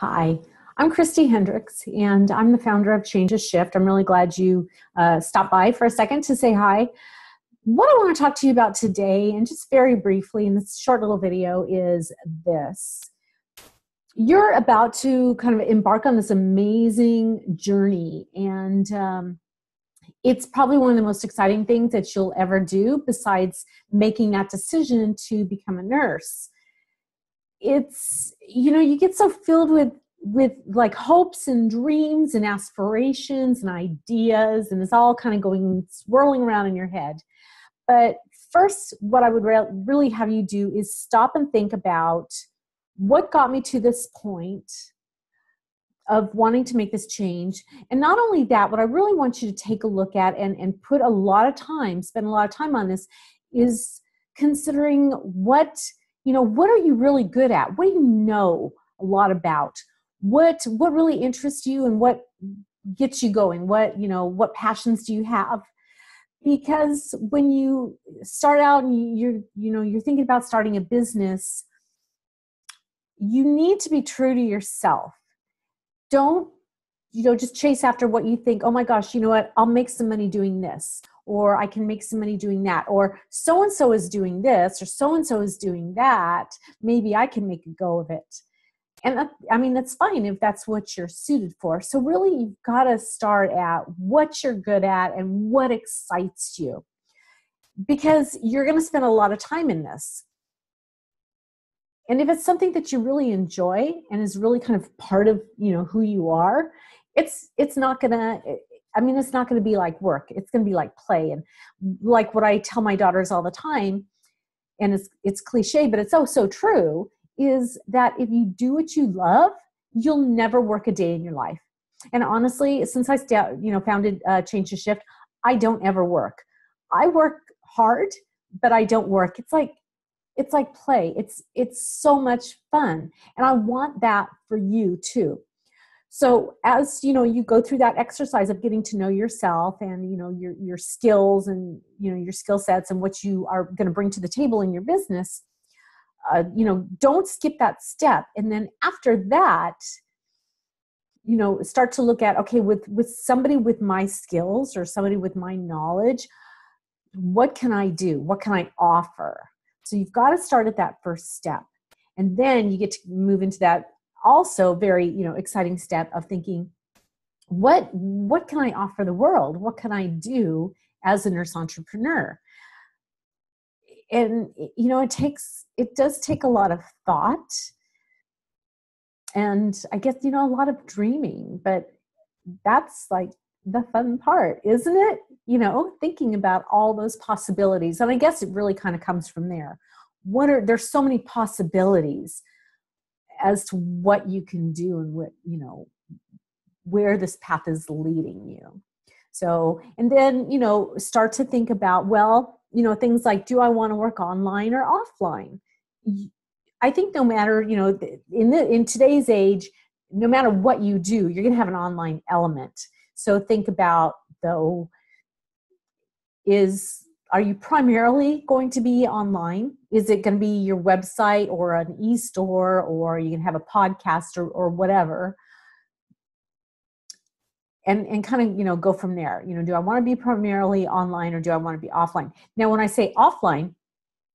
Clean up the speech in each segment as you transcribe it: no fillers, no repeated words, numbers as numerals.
Hi, I'm Christy Hendricks, and I'm the founder of Change a Shift. I'm really glad you stopped by for a second to say hi. What I want to talk to you about today, and just very briefly in this short little video, is this. You're about to kind of embark on this amazing journey, and it's probably one of the most exciting things that you'll ever do besides making that decision to become a nurse. It's, you get so filled with like hopes and dreams and aspirations and ideas, and it's all kind of going swirling around in your head. But first, what I would really have you do is stop and think about what got me to this point of wanting to make this change. And not only that, what I really want you to take a look at and put a lot of time, spend a lot of time on this, is considering what are you really good at? What do you know a lot about? What really interests you, and what gets you going? What passions do you have? Because when you start out and you're thinking about starting a business, you need to be true to yourself. Don't just chase after what you think, oh my gosh, you know what, I'll make some money doing this, or I can make some money doing that, or so-and-so is doing this, or so-and-so is doing that, maybe I can make a go of it. And that's fine if that's what you're suited for. So really, you've got to start at what you're good at and what excites you, because you're going to spend a lot of time in this. And if it's something that you really enjoy and is really kind of part of, who you are, it's not going to be like work. It's going to be like play. And like what I tell my daughters all the time, and it's cliche, but it's so true, is that if you do what you love, you'll never work a day in your life. And honestly, since I founded Change a Shift, I don't ever work. I work hard, but I don't work. It's like play. It's so much fun. And I want that for you too. So as you go through that exercise of getting to know yourself and your skills and your skill sets and what you are going to bring to the table in your business, don't skip that step. And then after that, start to look at, okay, with somebody with my skills or somebody with my knowledge, what can I do? What can I offer? So you've got to start at that first step. And then you get to move into that also very, exciting step of thinking, what can I offer the world? What can I do as a nurse entrepreneur? And, it does take a lot of thought, and I guess, a lot of dreaming, but that's like the fun part, isn't it? Thinking about all those possibilities. And I guess it really kind of comes from there. There's so many possibilities as to what you can do and what, where this path is leading you. So, and then, start to think about, things like, do I want to work online or offline? I think no matter, in today's age, no matter what you do, you're going to have an online element. So think about, though, are you primarily going to be online? Is it going to be your website or an e-store, or are you going to have a podcast or whatever? And kind of, go from there. Do I want to be primarily online, or do I want to be offline? Now, when I say offline,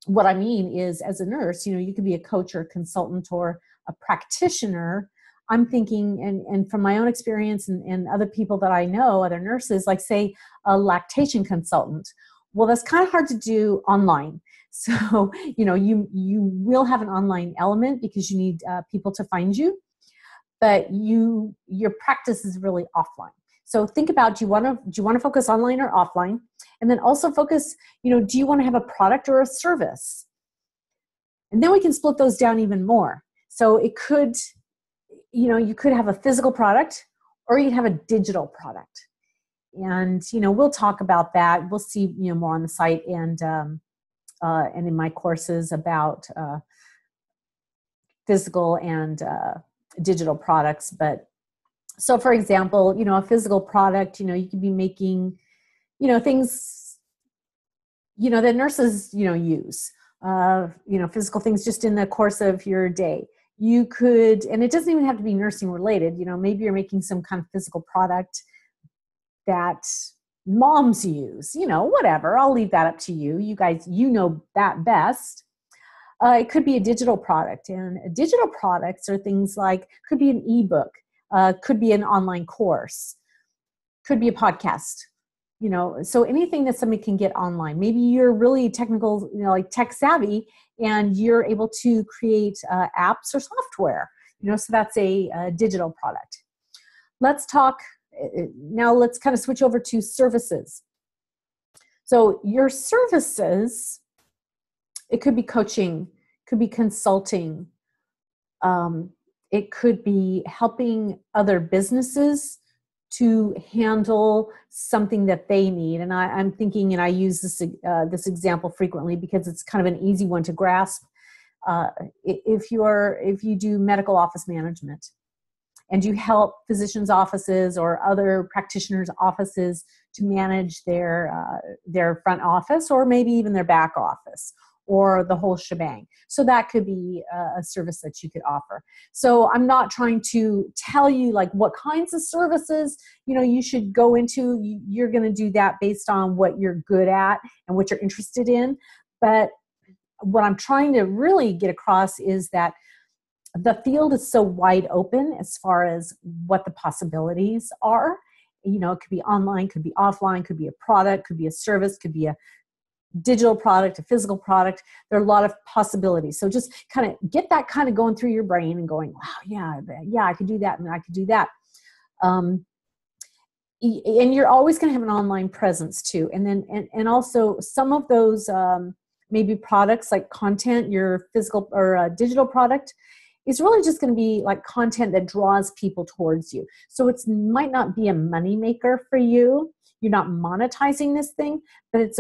what I mean is, as a nurse, you could be a coach or a consultant or a practitioner. I'm thinking, and from my own experience and other people that I know, other nurses, like say a lactation consultant. Well, that's kind of hard to do online. So, you will have an online element because you need people to find you, but your practice is really offline. So think about, do you want to focus online or offline? And then also focus, do you want to have a product or a service? And then we can split those down even more. So it could, you could have a physical product, or you'd have a digital product. And, we'll talk about that. We'll see, more on the site and in my courses about physical and digital products. But so, for example, a physical product, you could be making, things, that nurses, use, physical things just in the course of your day. You could, and it doesn't even have to be nursing related, maybe you're making some kind of physical product that moms use, whatever. I'll leave that up to you. You guys, know that best. It could be a digital product, and digital products are things like, could be an ebook, could be an online course, could be a podcast, so anything that somebody can get online. Maybe you're really technical, like tech savvy, and you're able to create apps or software, so that's a digital product. Let's talk, now let's kind of switch over to services. So your services, it could be coaching, could be consulting, it could be helping other businesses to handle something that they need. And I'm thinking, and I use this example frequently because it's kind of an easy one to grasp. If you do medical office management and you help physicians' offices or other practitioners' offices to manage their front office, or maybe even their back office, or the whole shebang. So that could be a service that you could offer. So I'm not trying to tell you like what kinds of services, you should go into. You're going to do that based on what you're good at and what you're interested in. But what I'm trying to really get across is that the field is so wide open as far as what the possibilities are. It could be online, could be offline, could be a product, could be a service, could be a digital product, a physical product. There are a lot of possibilities. So just kind of get that kind of going through your brain and going, wow, yeah, I could do that, and I could do that. And you're always going to have an online presence too. And then, and also some of those maybe products like content, your physical or digital product, is really just going to be like content that draws people towards you. So it might not be a money maker for you. You're not monetizing this thing, but it's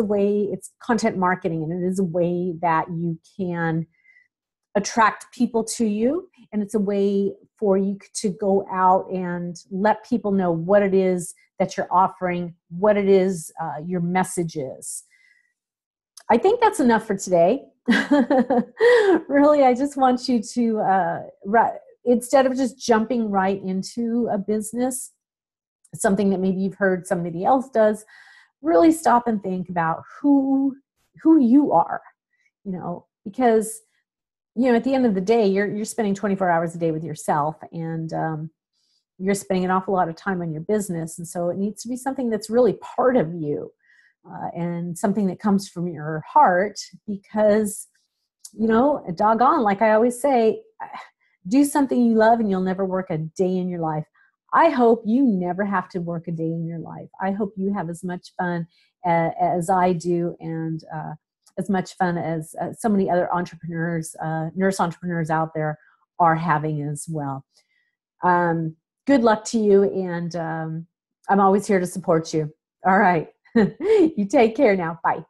content marketing, and it is a way that you can attract people to you. And it's a way for you to go out and let people know what it is that you're offering, what it is your message is. I think that's enough for today. Really, I just want you to, instead of just jumping right into a business, something that maybe you've heard somebody else does, really stop and think about who you are, because, at the end of the day, you're spending 24 hours a day with yourself, and you're spending an awful lot of time on your business. And so it needs to be something that's really part of you, and something that comes from your heart, because, doggone, like I always say, do something you love and you'll never work a day in your life. I hope you never have to work a day in your life. I hope you have as much fun as I do, and as much fun as so many other entrepreneurs, nurse entrepreneurs out there are having as well. Good luck to you, and I'm always here to support you. All right. You take care now. Bye.